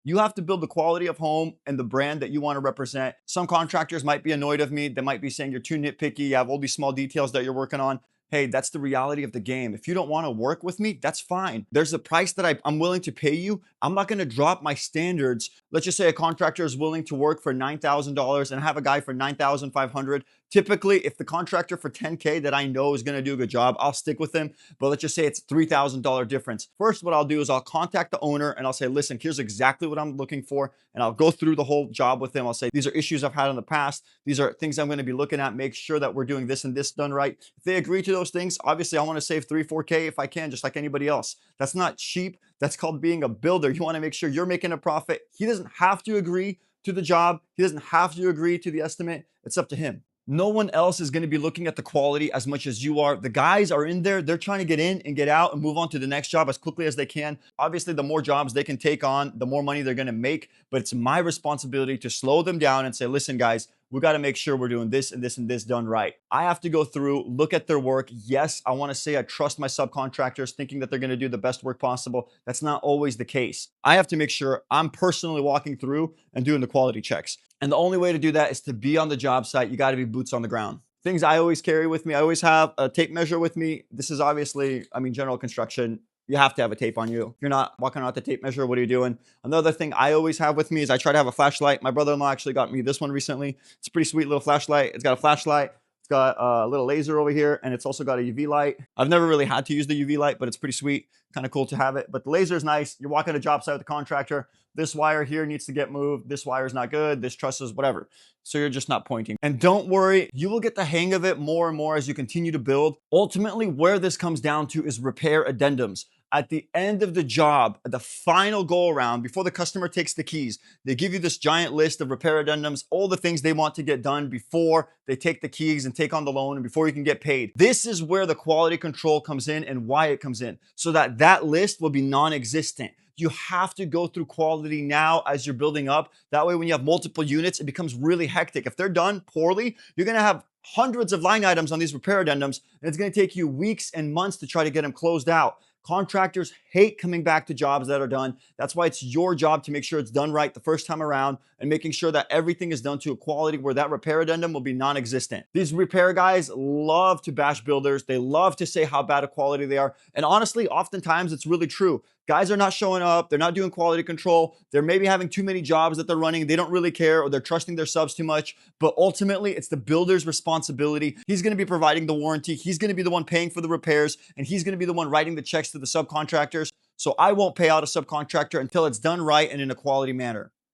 You have to build the quality of home and the brand that you want to represent. Some contractors might be annoyed of me. They might be saying you're too nitpicky. You have all these small details that you're working on. Hey, that's the reality of the game. If you don't want to work with me, that's fine. There's a price that I'm willing to pay you. I'm not going to drop my standards. Let's just say a contractor is willing to work for $9,000 and have a guy for 9,500. Typically, if the contractor for 10K that I know is going to do a good job, I'll stick with him. But let's just say it's $3,000 difference. First, what I'll do is I'll contact the owner and I'll say, listen, here's exactly what I'm looking for. And I'll go through the whole job with him. I'll say, these are issues I've had in the past. These are things I'm going to be looking at. Make sure that we're doing this and this done right. If they agree to those things, obviously I want to save 3, 4K if I can, just like anybody else. That's not cheap. That's called being a builder. You want to make sure you're making a profit. He doesn't have to agree to the job. He doesn't have to agree to the estimate. It's up to him. No one else is going to be looking at the quality as much as you are. The guys are in there. They're trying to get in and get out and move on to the next job as quickly as they can. Obviously, the more jobs they can take on, the more money they're going to make. But it's my responsibility to slow them down and say, listen, guys, we got to make sure we're doing this and this and this done right. I have to go through, look at their work. Yes, I want to say I trust my subcontractors, thinking that they're going to do the best work possible. That's not always the case. I have to make sure I'm personally walking through and doing the quality checks. And the only way to do that is to be on the job site. You got to be boots on the ground. Things I always carry with me. I always have a tape measure with me. This is obviously, general construction. You have to have a tape on you. If you're not walking around with the tape measure, what are you doing? Another thing I always have with me is I try to have a flashlight. My brother-in-law actually got me this one recently. It's a pretty sweet little flashlight. It's got a flashlight. It's got a little laser over here, and it's also got a UV light. I've never really had to use the UV light, but it's pretty sweet. Kind of cool to have it. But the laser is nice. You're walking a job site with the contractor. This wire here needs to get moved. This wire is not good. This truss is whatever. So you're just not pointing. And don't worry, you will get the hang of it more and more as you continue to build. Ultimately, where this comes down to is repair addendums. At the end of the job, at the final go around, before the customer takes the keys, they give you this giant list of repair addendums, all the things they want to get done before they take the keys and take on the loan and before you can get paid. This is where the quality control comes in and why it comes in, so that that list will be non-existent. You have to go through quality now as you're building up. That way, when you have multiple units, it becomes really hectic. If they're done poorly, you're going to have hundreds of line items on these repair addendums, and it's going to take you weeks and months to try to get them closed out. Contractors hate coming back to jobs that are done. That's why it's your job to make sure it's done right the first time around and making sure that everything is done to a quality where that repair addendum will be non-existent. These repair guys love to bash builders. They love to say how bad a quality they are. And honestly, oftentimes it's really true. Guys are not showing up. They're not doing quality control. They're maybe having too many jobs that they're running. They don't really care, or they're trusting their subs too much. But ultimately, it's the builder's responsibility. He's going to be providing the warranty. He's going to be the one paying for the repairs, and he's going to be the one writing the checks to the subcontractors. So I won't pay out a subcontractor until it's done right and in a quality manner.